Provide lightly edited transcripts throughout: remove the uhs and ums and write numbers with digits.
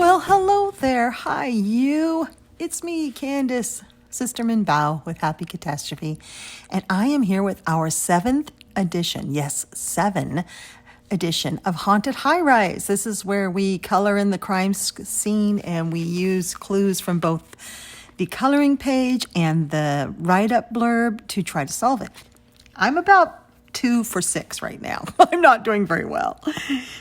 Well, hello there. Hi, you. It's me, Candace, Sisterman Bao with Happy Catastrophe. And I am here with our 7th edition, yes, 7 edition of Haunted Highrise. This is where we color in the crime scene and we use clues from both the coloring page and the write-up blurb to try to solve it. I'm about 2 for 6 right now. I'm not doing very well.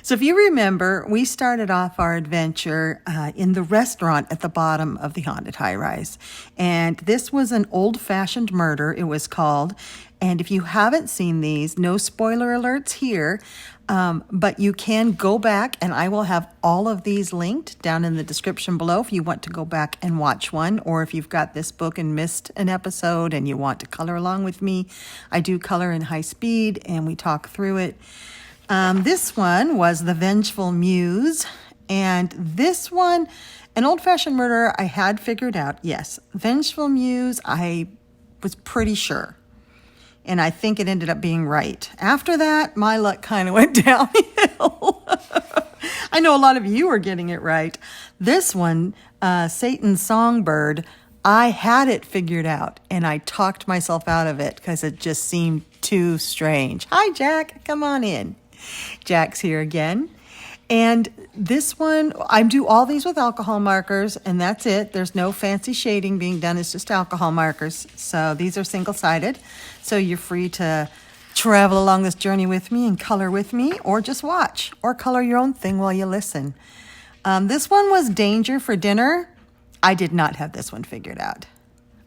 So if you remember, we started off our adventure in the restaurant at the bottom of the Haunted Highrise. And this was an old-fashioned murder, it was called. And if you haven't seen these, no spoiler alerts here, but you can go back, and I will have all of these linked down in the description below if you want to go back and watch one, or if you've got this book and missed an episode and you want to color along with me. I do color in high speed, and we talk through it. This one was The Vengeful Muse, and this one, an old-fashioned murder I had figured out. Yes, Vengeful Muse, I was pretty sure. And I think it ended up being right. After that, my luck kind of went downhill. I know a lot of you are getting it right. This one, Satan's Songbird, I had it figured out, and I talked myself out of it because it just seemed too strange. Hi, Jack. Come on in. Jack's here again. And this one, I do all these with alcohol markers, and that's it. There's no fancy shading being done. It's just alcohol markers. So these are single-sided. So you're free to travel along this journey with me and color with me, or just watch, or color your own thing while you listen. This one was Danger for Dinner. I did not have this one figured out.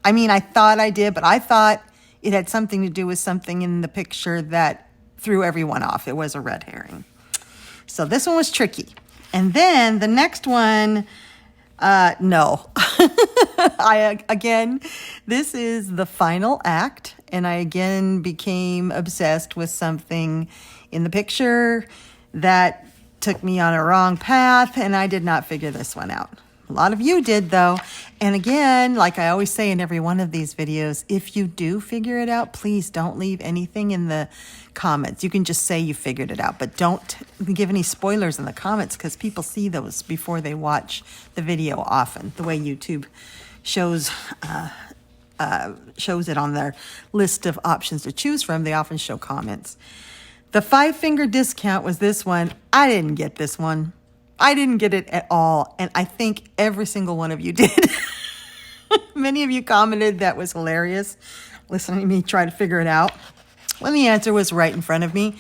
I mean, I thought I did, but I thought it had something to do with something in the picture that threw everyone off. It was a red herring. So this one was tricky. And then the next one, no. Again, this is the final act. And I again became obsessed with something in the picture that took me on a wrong path. And I did not figure this one out. A lot of you did, though. And again, like I always say in every one of these videos, if you do figure it out, please don't leave anything in the comments. You can just say you figured it out, but don't give any spoilers in the comments because people see those before they watch the video often. The way YouTube shows it on their list of options to choose from, they often show comments. The 5-finger discount was this one. I didn't get this one. I didn't get it at all, and I think every single one of you did. Many of you commented that was hilarious, listening to me try to figure it out, when the answer was right in front of me.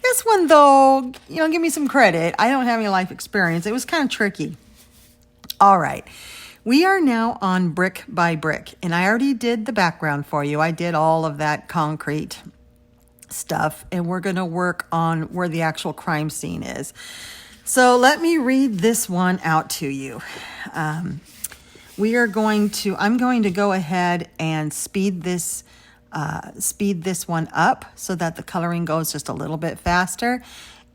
This one, though, give me some credit. I don't have any life experience. It was kind of tricky. All right. We are now on Brick by Brick, and I already did the background for you. I did all of that concrete stuff, and we're going to work on where the actual crime scene is. So let me read this one out to you. I'm going to go ahead and speed this one up so that the coloring goes just a little bit faster.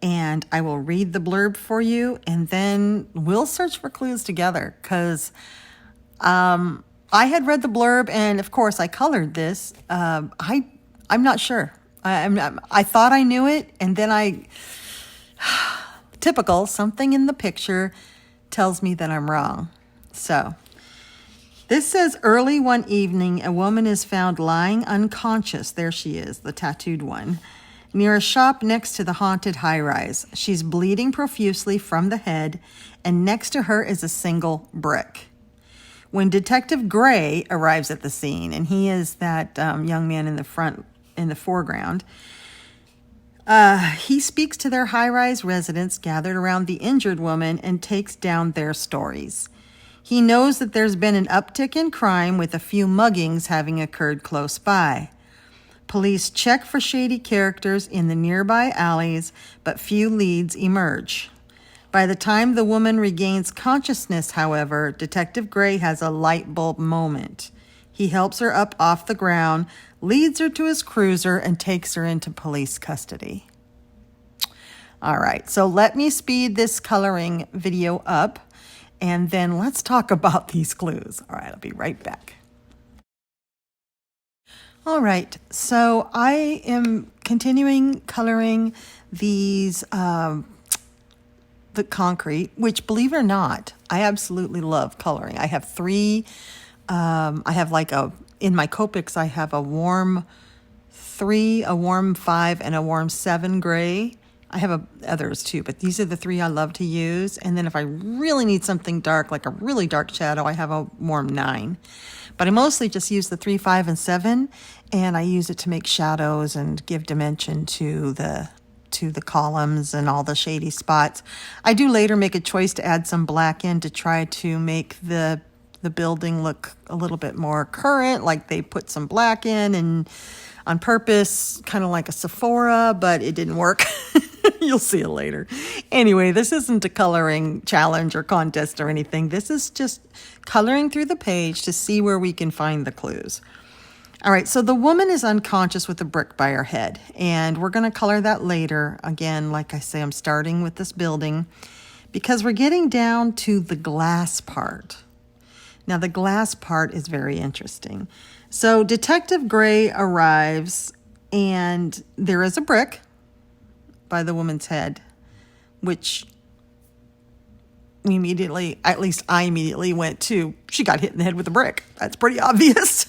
And I will read the blurb for you, and then we'll search for clues together because I had read the blurb, and of course I colored this. I'm not sure. I thought I knew it, and then typical, something in the picture tells me that I'm wrong. So, this says, early one evening, a woman is found lying unconscious. There she is, the tattooed one, near a shop next to the Haunted Highrise. She's bleeding profusely from the head, and next to her is a single brick. When Detective Gray arrives at the scene, and he is that young man in the foreground, he speaks to their high-rise residents gathered around the injured woman and takes down their stories. He knows that there's been an uptick in crime with a few muggings having occurred close by. Police check for shady characters in the nearby alleys, but few leads emerge. By the time the woman regains consciousness, however, Detective Gray has a light bulb moment. He helps her up off the ground, leads her to his cruiser, and takes her into police custody. All right, so let me speed this coloring video up, and then let's talk about these clues. All right, I'll be right back. All right, so I am continuing coloring these the the concrete, which, believe it or not, I absolutely love coloring. I have three. I have in my Copics, I have a warm 3, a warm 5, and a warm 7 gray. I have others too, but these are the 3 I love to use. And then if I really need something dark, like a really dark shadow, I have a warm 9. But I mostly just use the 3, 5, and 7, and I use it to make shadows and give dimension to the columns and all the shady spots. I do later make a choice to add some black in to try to make the building look a little bit more current, like they put some black in and on purpose, kind of like a Sephora, but it didn't work. You'll see it later. Anyway, this isn't a coloring challenge or contest or anything. This is just coloring through the page to see where we can find the clues. All right, so the woman is unconscious with a brick by her head, and we're going to color that later. Again, like I say, I'm starting with this building because we're getting down to the glass part. Now, the glass part is very interesting. So Detective Gray arrives, and there is a brick by the woman's head, which we immediately, at least I immediately went to, she got hit in the head with a brick. That's pretty obvious.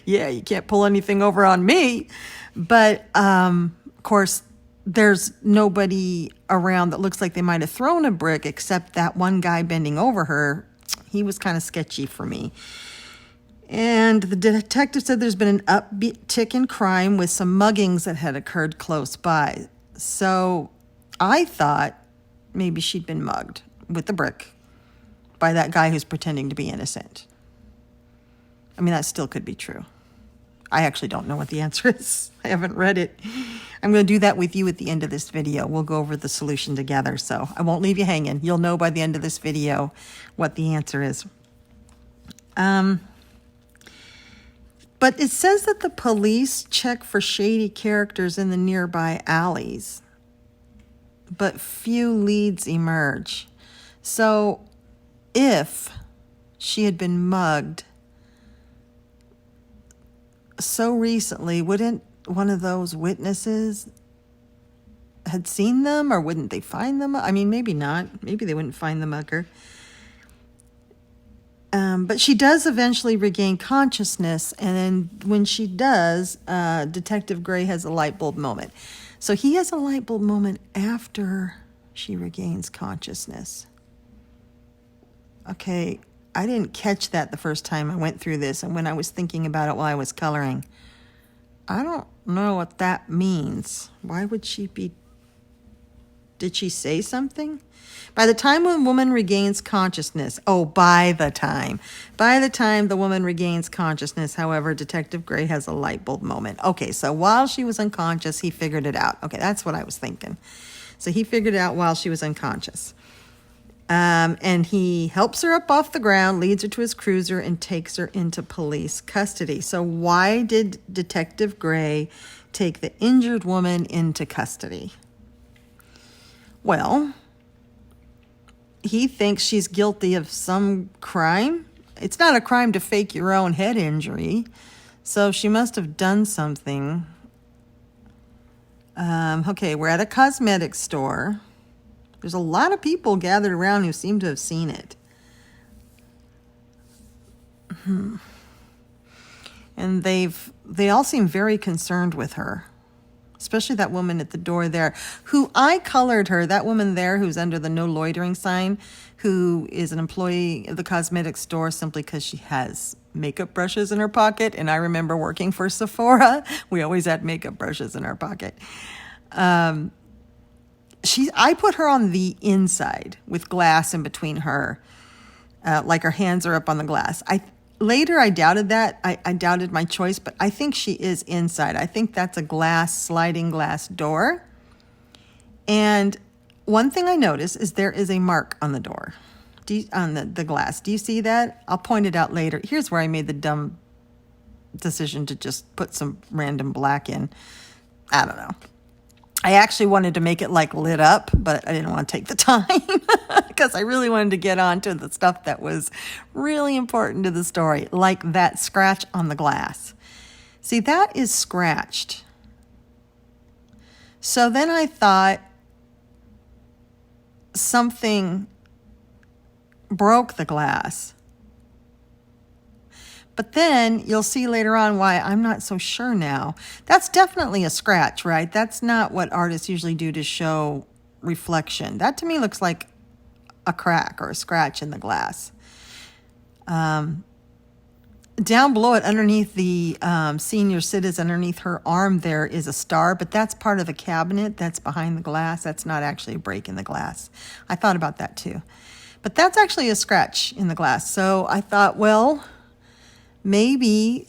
Yeah, you can't pull anything over on me. But, of course, there's nobody around that looks like they might have thrown a brick except that one guy bending over her. He was kind of sketchy for me. And the detective said there's been an uptick in crime with some muggings that had occurred close by. So I thought maybe she'd been mugged with the brick by that guy who's pretending to be innocent. I mean, that still could be true. I actually don't know what the answer is. I haven't read it. I'm going to do that with you at the end of this video. We'll go over the solution together, so I won't leave you hanging. You'll know by the end of this video what the answer is. But it says that the police check for shady characters in the nearby alleys, but few leads emerge. So if she had been mugged so recently, wouldn't one of those witnesses had seen them, or wouldn't they find them? I mean, maybe not. Maybe they wouldn't find the mugger. But she does eventually regain consciousness, and then when she does, Detective Gray has a light bulb moment. So he has a light bulb moment after she regains consciousness. Okay, I didn't catch that the first time I went through this, and when I was thinking about it while I was coloring, I don't know what that means. Why would she be... Did she say something? By the time a woman regains consciousness, by the time the woman regains consciousness, however, Detective Gray has a light bulb moment. Okay, so while she was unconscious, he figured it out. Okay, that's what I was thinking. So he figured it out while she was unconscious. And he helps her up off the ground, leads her to his cruiser, and takes her into police custody. So why did Detective Gray take the injured woman into custody? Well, he thinks she's guilty of some crime. It's not a crime to fake your own head injury, so she must have done something. Okay, we're at a cosmetic store. There's a lot of people gathered around who seem to have seen it. And they all seem very concerned with her, especially that woman at the door there, who I colored her, that woman there who's under the no loitering sign, who is an employee of the cosmetic store simply because she has makeup brushes in her pocket. And I remember working for Sephora. We always had makeup brushes in our pocket. I put her on the inside with glass in between her, like her hands are up on the glass. Later, I doubted that. I doubted my choice, but I think she is inside. I think that's a sliding glass door. And one thing I noticed is there is a mark on the door, on the glass. Do you see that? I'll point it out later. Here's where I made the dumb decision to just put some random black in. I don't know. I actually wanted to make it like lit up, but I didn't want to take the time because I really wanted to get on to the stuff that was really important to the story, like that scratch on the glass. See, that is scratched. So then I thought, something broke the glass. But then you'll see later on why I'm not so sure now. That's definitely a scratch, right? That's not what artists usually do to show reflection. That to me looks like a crack or a scratch in the glass. Down below it, underneath the senior citizen, underneath her arm there is a star, but that's part of the cabinet that's behind the glass. That's not actually a break in the glass. I thought about that too. But that's actually a scratch in the glass. So I thought, well, maybe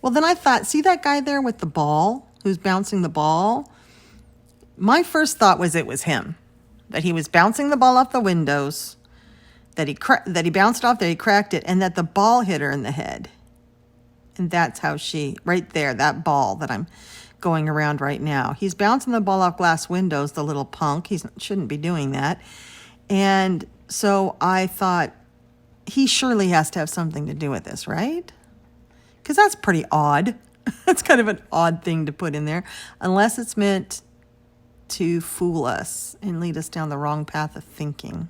then I thought, see that guy there with the ball who's bouncing the ball? My first thought was it was him, that he was bouncing the ball off the windows, that he bounced off, that he cracked it, and that the ball hit her in the head. And that's how right there, that ball that I'm going around right now. He's bouncing the ball off glass windows, the little punk. He shouldn't be doing that. And so I thought, he surely has to have something to do with this, right? Because that's pretty odd. That's kind of an odd thing to put in there, unless it's meant to fool us and lead us down the wrong path of thinking.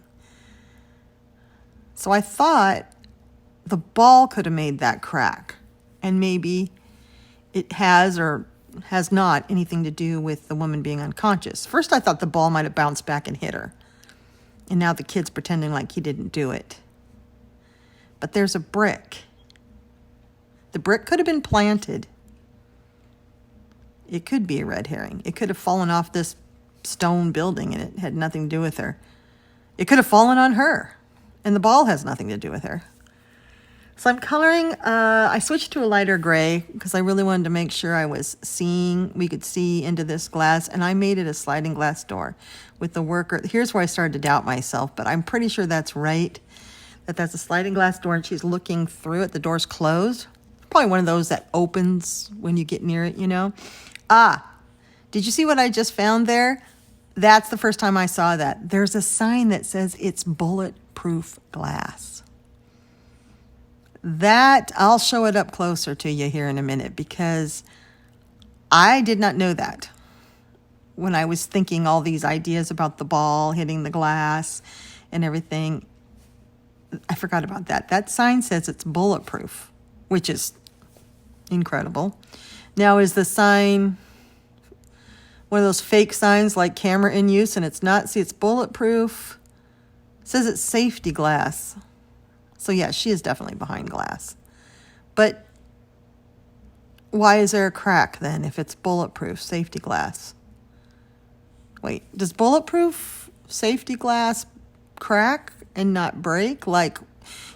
So I thought the ball could have made that crack, and maybe it has or has not anything to do with the woman being unconscious. First I thought the ball might have bounced back and hit her, and now the kid's pretending like he didn't do it. But there's a brick. The brick could have been planted. It could be a red herring. It could have fallen off this stone building and it had nothing to do with her. It could have fallen on her, and the ball has nothing to do with her. So I'm coloring, I switched to a lighter gray because I really wanted to make sure we could see into this glass, and I made it a sliding glass door with the worker. Here's where I started to doubt myself, but I'm pretty sure that's right, that's a sliding glass door and she's looking through it. The door's closed. Probably one of those that opens when you get near it, you know. Did you see what I just found there? That's the first time I saw that. There's a sign that says it's bulletproof glass. That, I'll show it up closer to you here in a minute, because I did not know that when I was thinking all these ideas about the ball hitting the glass and everything. I forgot about that. That sign says it's bulletproof, which is incredible. Now, is the sign one of those fake signs like camera in use, and it's not? See, it's bulletproof. It says it's safety glass. So yeah, she is definitely behind glass. But why is there a crack then if it's bulletproof safety glass? Wait, does bulletproof safety glass crack and not break? Like,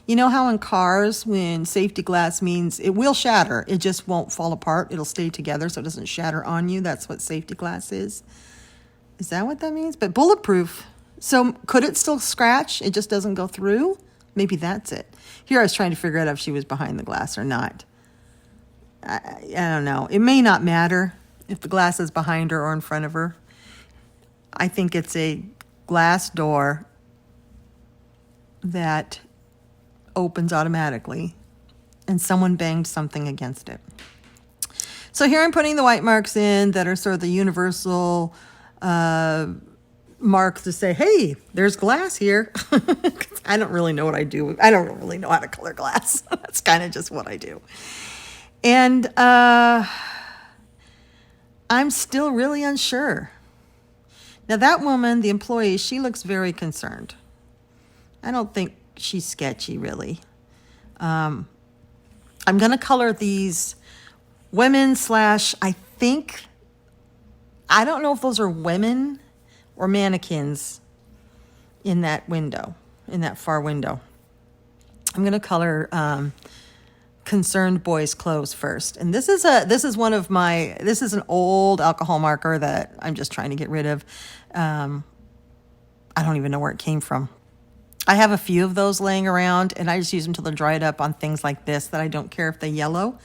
you know how in cars, when safety glass means it will shatter, it just won't fall apart. It'll stay together so it doesn't shatter on you. That's what safety glass is. Is that what that means? But bulletproof. So could it still scratch? It just doesn't go through? Maybe that's it. Here I was trying to figure out if she was behind the glass or not. I don't know. It may not matter if the glass is behind her or in front of her. I think it's a glass door that opens automatically, and someone banged something against it. So here I'm putting the white marks in that are sort of the universal marks to say, hey, there's glass here. I don't really know what I do. I don't really know how to color glass. That's kind of just what I do. And I'm still really unsure. Now that woman, the employee, she looks very concerned. I don't think she's sketchy, really. I'm going to color these women / I don't know if those are women or mannequins in that window, in that far window. I'm going to color concerned boys' clothes first. And this is an old alcohol marker that I'm just trying to get rid of. I don't even know where it came from. I have a few of those laying around, and I just use them till they're dried up on things like this that I don't care if they yellow.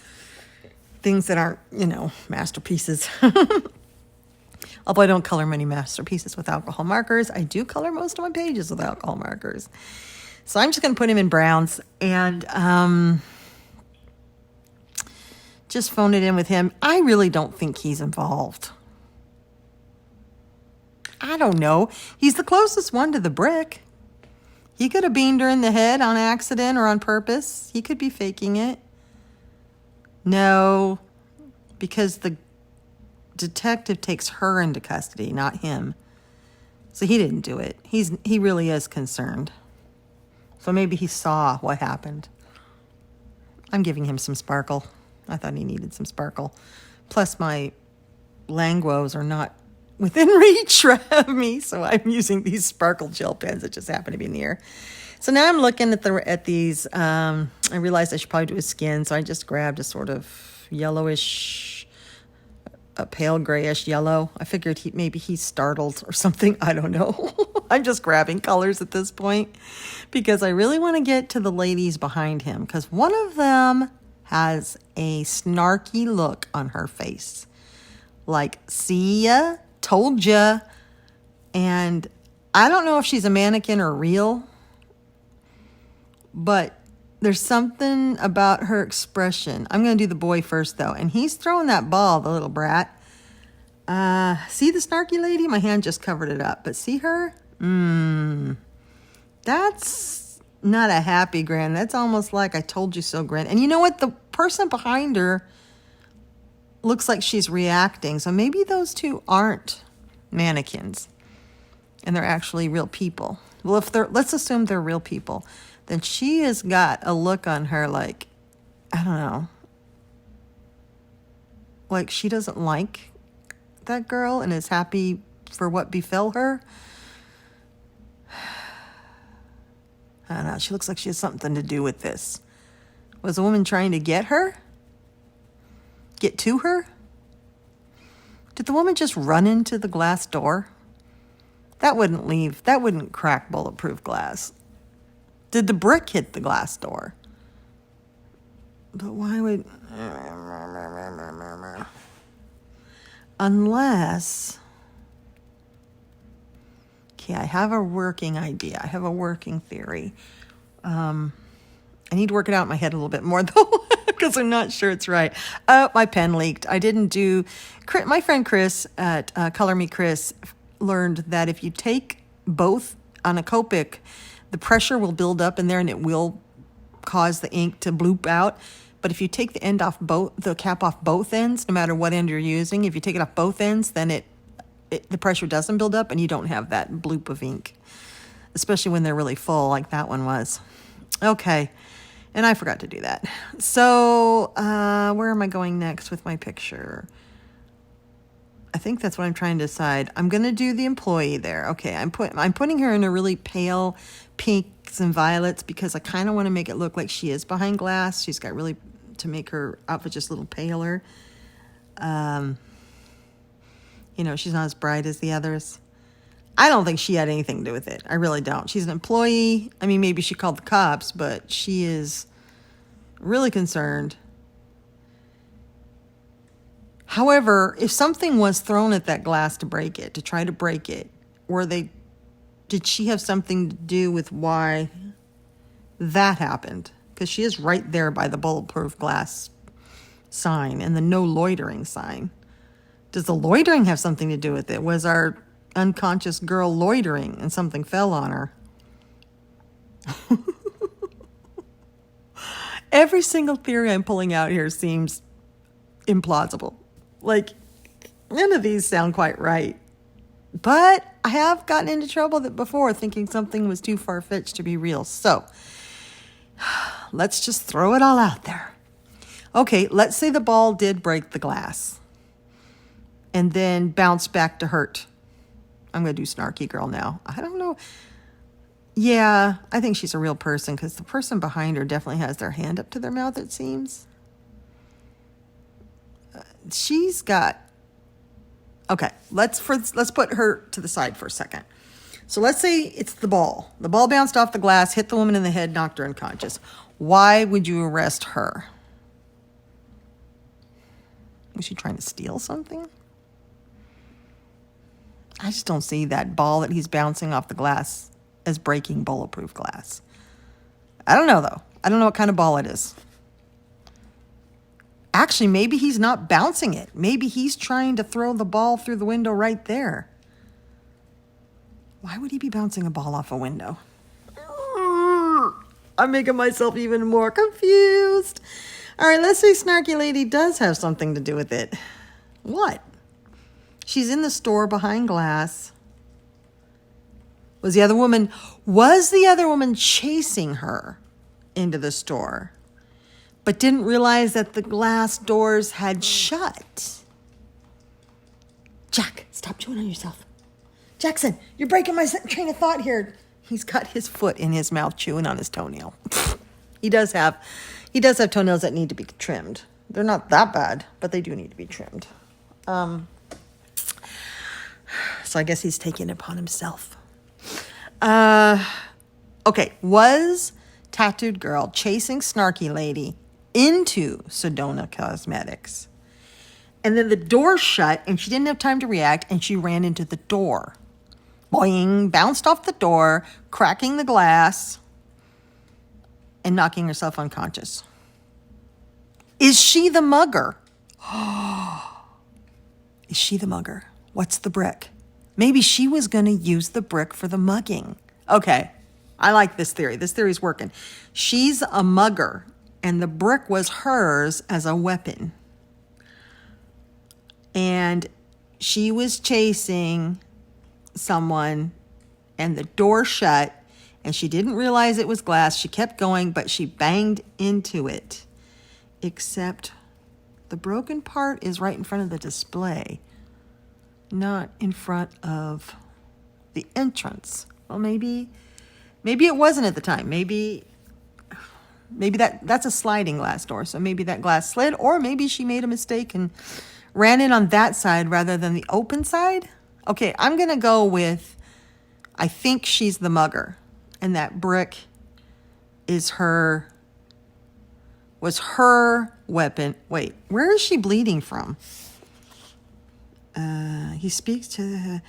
Things that aren't, masterpieces. Although I don't color many masterpieces with alcohol markers, I do color most of my pages with alcohol markers. So I'm just going to put him in browns. And Just phone it in with him. I really don't think he's involved. I don't know. He's the closest one to the brick. He could have beamed her in the head on accident or on purpose. He could be faking it. No, because the detective takes her into custody, not him. So he didn't do it. He really is concerned. So maybe he saw what happened. I'm giving him some sparkle. I thought he needed some sparkle. Plus my languos are not within reach of me, so I'm using these sparkle gel pens that just happen to be in the air. So now I'm looking at these. I realized I should probably do his skin, so I just grabbed a sort of yellowish, a pale grayish yellow. I figured maybe he's startled or something. I don't know. I'm just grabbing colors at this point because I really want to get to the ladies behind him, because one of them has a snarky look on her face. Like, see ya, told ya. And I don't know if she's a mannequin or real, but there's something about her expression. I'm going to do the boy first, though. And he's throwing that ball, the little brat. See the snarky lady? My hand just covered it up. But see her? That's not a happy grin. That's almost like I told you so grin. And you know what? The person behind her looks like she's reacting. So maybe those two aren't mannequins and they're actually real people. Well, let's assume they're real people, then she has got a look on her like, I don't know, like she doesn't like that girl and is happy for what befell her. I don't know. She looks like she has something to do with this. Was a woman trying to get her? Get to her? Did the woman just run into the glass door? That wouldn't crack bulletproof glass. Did the brick hit the glass door? But why would... Unless... Okay, I have a working idea. I have a working theory. I need to work it out in my head a little bit more, though, because I'm not sure it's right. My pen leaked. I didn't do... My friend Chris at Color Me Chris learned that if you take both on a Copic, the pressure will build up in there and it will cause the ink to bloop out. But if you take the cap off both ends, no matter what end you're using, if you take it off both ends, then the pressure doesn't build up and you don't have that bloop of ink, especially when they're really full like that one was. Okay, and I forgot to do that. So where am I going next with my picture? I think that's what I'm trying to decide. I'm going to do the employee there. Okay, I'm putting her in a really pale pinks and violets because I kind of want to make it look like she is behind glass. She's got really, to make her outfit just a little paler. She's not as bright as the others. I don't think she had anything to do with it. I really don't. She's an employee. I mean, maybe she called the cops, but she is really concerned. However, if something was thrown at that glass to try to break it, did she have something to do with why that happened? Because she is right there by the bulletproof glass sign and the no loitering sign. Does the loitering have something to do with it? Was our unconscious girl loitering and something fell on her? Every single theory I'm pulling out here seems implausible. Like, none of these sound quite right. But I have gotten into trouble before thinking something was too far-fetched to be real. So, let's just throw it all out there. Okay, let's say the ball did break the glass and then bounce back to hurt. I'm going to do snarky girl now. I don't know. Yeah, I think she's a real person because the person behind her definitely has their hand up to their mouth, it seems. She's got... Okay, let's put her to the side for a second. So let's say it's the ball. The ball bounced off the glass, hit the woman in the head, knocked her unconscious. Why would you arrest her? Was she trying to steal something? I just don't see that ball that he's bouncing off the glass as breaking bulletproof glass. I don't know, though. I don't know what kind of ball it is. Actually, maybe he's not bouncing it. Maybe he's trying to throw the ball through the window right there. Why would he be bouncing a ball off a window? I'm making myself even more confused. All right, let's say Snarky Lady does have something to do with it. What? She's in the store behind glass. Was the other woman chasing her into the store, but didn't realize that the glass doors had shut? Jack, stop chewing on yourself. Jackson, you're breaking my train of thought here. He's got his foot in his mouth chewing on his toenail. He does have toenails that need to be trimmed. They're not that bad, but they do need to be trimmed. So I guess he's taking it upon himself. Okay, was Tattooed Girl chasing Snarky Lady into Sedona Cosmetics? And then the door shut and she didn't have time to react and she ran into the door. Boing, bounced off the door, cracking the glass and knocking herself unconscious. Is she the mugger? Is she the mugger? What's the brick? Maybe she was going to use the brick for the mugging. Okay, I like this theory. This theory's working. She's a mugger, and the brick was hers as a weapon. And she was chasing someone, and the door shut, and she didn't realize it was glass. She kept going, but she banged into it. Except the broken part is right in front of the display, not in front of the entrance. Well, maybe it wasn't at the time. Maybe that's a sliding glass door. So maybe that glass slid, or maybe she made a mistake and ran in on that side rather than the open side. Okay, I'm going to go with, I think she's the mugger, and that brick was her weapon. Wait, where is she bleeding from? He speaks to her.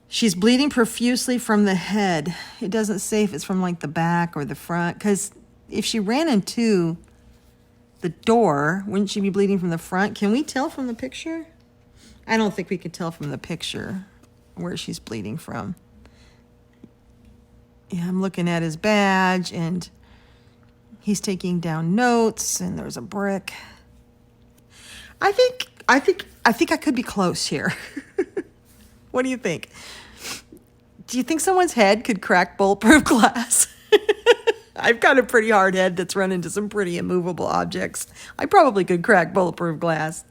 She's bleeding profusely from the head. It doesn't say if it's from like the back or the front, because if she ran into the door, wouldn't she be bleeding from the front? Can we tell from the picture? I don't think we could tell from the picture where she's bleeding from. Yeah, I'm looking at his badge and he's taking down notes and there's a brick. I think I could be close here. What do you think? Do you think someone's head could crack bulletproof glass? I've got a pretty hard head that's run into some pretty immovable objects. I probably could crack bulletproof glass.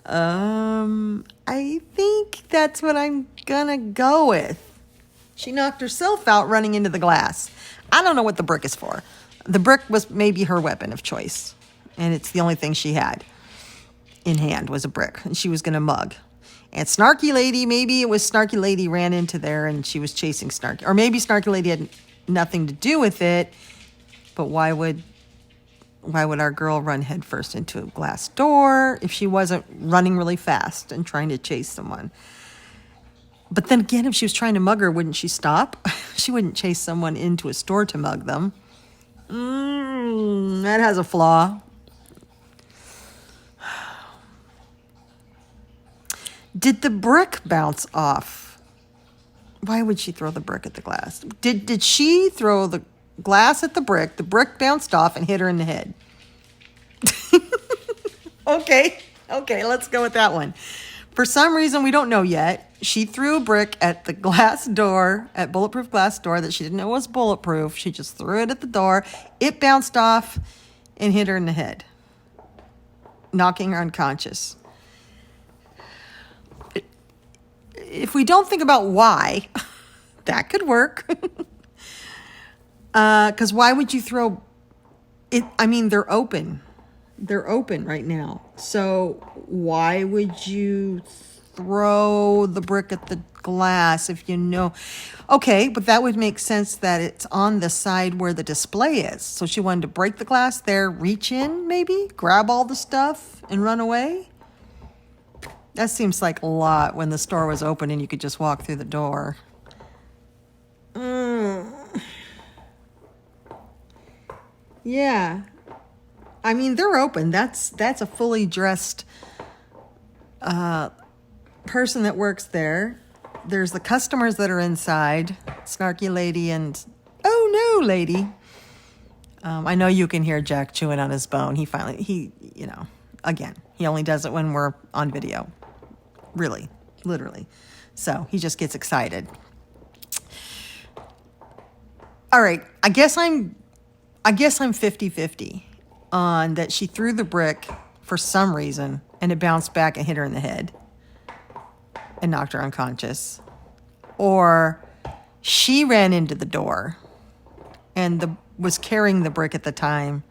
I think that's what I'm gonna go with. She knocked herself out running into the glass. I don't know what the brick is for. The brick was maybe her weapon of choice, and it's the only thing she had in hand was a brick, and she was gonna mug. And Snarky Lady, maybe it was Snarky Lady ran into there and she was chasing Snarky. Or maybe Snarky Lady had nothing to do with it, but why would our girl run headfirst into a glass door if she wasn't running really fast and trying to chase someone? But then again, if she was trying to mug her, wouldn't she stop? She wouldn't chase someone into a store to mug them. That has a flaw. Did the brick bounce off? Why would she throw the brick at the glass? Did she throw the glass at the brick bounced off and hit her in the head? Okay, let's go with that one. For some reason we don't know yet, she threw a brick at the glass door, at bulletproof glass door that she didn't know was bulletproof. She just threw it at the door. It bounced off and hit her in the head, knocking her unconscious. If we don't think about why, that could work. Because why would you throw it? I mean, they're open. They're open right now. So why would you throw the brick at the glass if you know? Okay, but that would make sense that it's on the side where the display is. So she wanted to break the glass there, reach in maybe, grab all the stuff and run away? That seems like a lot when the store was open and you could just walk through the door. Yeah. I mean, they're open. That's a fully dressed person that works there. There's the customers that are inside, snarky lady and oh no lady. I know you can hear Jack chewing on his bone. Again, he only does it when we're on video. Really, literally. So he just gets excited. All right, I guess I'm 50-50 on that she threw the brick for some reason and it bounced back and hit her in the head and knocked her unconscious. Or she ran into the door and was carrying the brick at the time.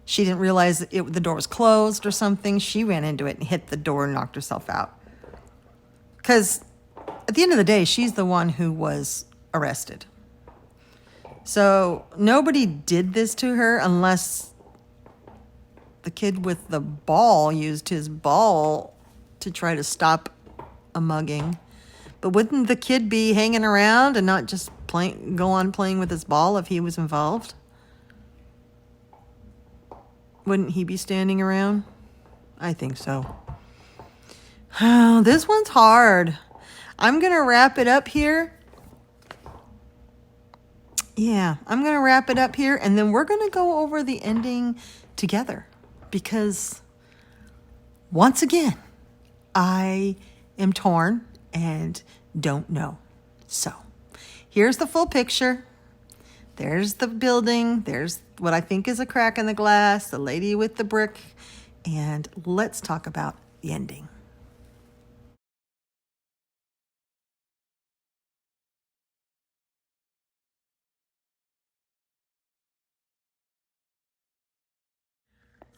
She didn't realize the door was closed or something. She ran into it and hit the door and knocked herself out. Because at the end of the day, she's the one who was arrested. So nobody did this to her unless the kid with the ball used his ball to try to stop a mugging. But wouldn't the kid be hanging around and not just go on playing with his ball if he was involved? Wouldn't he be standing around? I think so. This one's hard. I'm going to wrap it up here. Yeah, I'm going to wrap it up here, and then we're going to go over the ending together. Because, once again, I am torn and don't know. So, here's the full picture. There's the building. There's what I think is a crack in the glass, the lady with the brick. And let's talk about the ending.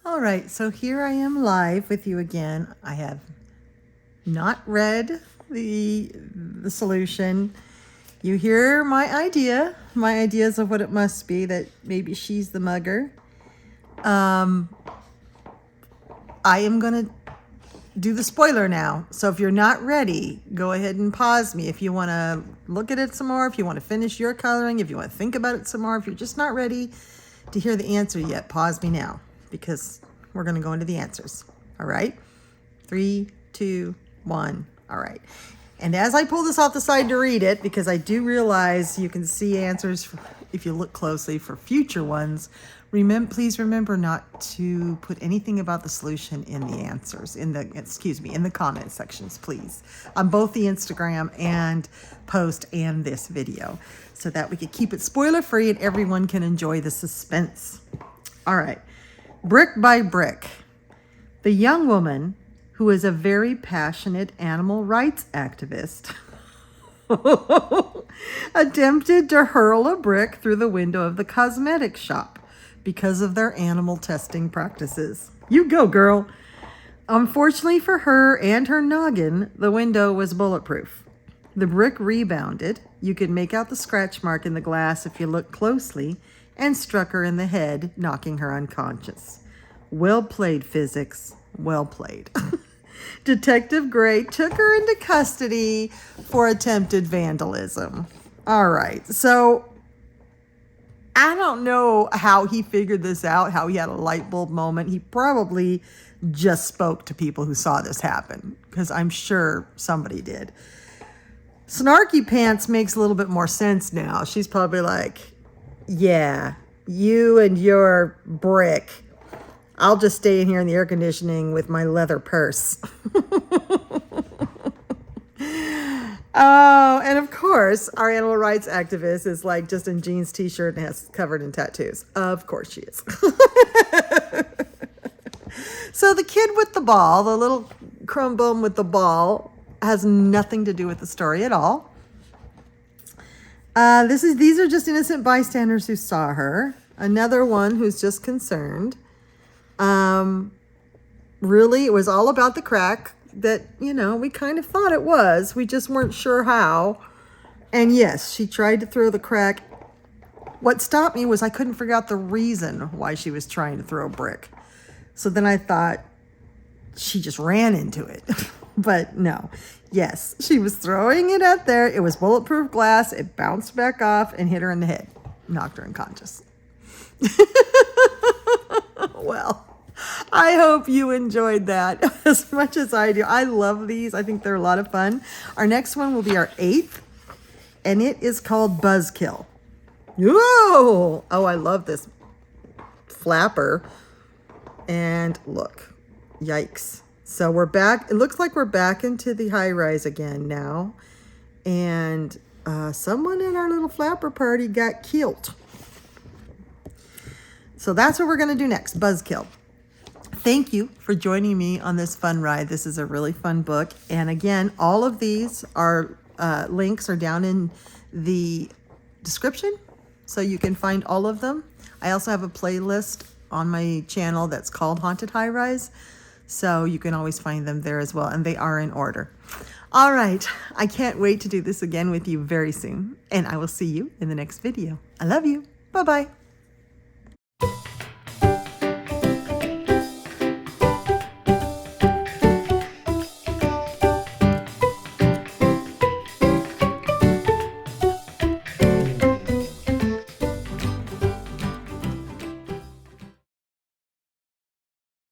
All right, so here I am live with you again. I have not read the solution. You hear my ideas of what it must be, that maybe she's the mugger. I am going to do the spoiler now. So if you're not ready, go ahead and pause me. If you want to look at it some more, if you want to finish your coloring, if you want to think about it some more, if you're just not ready to hear the answer yet, pause me now, because we're going to go into the answers. All right? 3, 2, 1. All right. And as I pull this off the side to read it, because I do realize you can see answers if you look closely for future ones, please remember not to put anything about the solution in the answers, in the comment sections, please, on both the Instagram and post and this video, so that we could keep it spoiler free and everyone can enjoy the suspense. All right. Brick by brick. The young woman, who is a very passionate animal rights activist, attempted to hurl a brick through the window of the cosmetic shop because of their animal testing practices. You go, girl. Unfortunately for her and her noggin, the window was bulletproof. The brick rebounded. You could make out the scratch mark in the glass if you look closely, and struck her in the head, knocking her unconscious. Well played, physics. Well played. Detective Gray took her into custody for attempted vandalism. All right, so I don't know how he figured this out, how he had a light bulb moment. He probably just spoke to people who saw this happen, because I'm sure somebody did. Snarky Pants makes a little bit more sense now. She's probably like, yeah, you and your brick. I'll just stay in here in the air conditioning with my leather purse. Oh, and of course, our animal rights activist is like just in jeans, t-shirt, and has covered in tattoos. Of course she is. So the kid with the ball, the little crumb bum with the ball, has nothing to do with the story at all. These are just innocent bystanders who saw her. Another one who's just concerned. Really, it was all about the crack that, we kind of thought it was. We just weren't sure how. And yes, she tried to throw the crack. What stopped me was I couldn't figure out the reason why she was trying to throw a brick. So then I thought she just ran into it. But no. Yes, she was throwing it out there. It was bulletproof glass. It bounced back off and hit her in the head. Knocked her unconscious. Well, I hope you enjoyed that as much as I do. I love these. I think they're a lot of fun. Our next one will be our 8th, and it is called Buzzkill. Whoa! Oh, I love this flapper. And look, yikes. So we're back. It looks like we're back into the high rise again now. And someone in our little flapper party got killed. So that's what we're going to do next, Buzzkill. Thank you for joining me on this fun ride. This is a really fun book. And again, all of these are links are down in the description, so you can find all of them. I also have a playlist on my channel that's called Haunted Highrise, so you can always find them there as well, and they are in order. All right, I can't wait to do this again with you very soon, and I will see you in the next video. I love you. Bye-bye.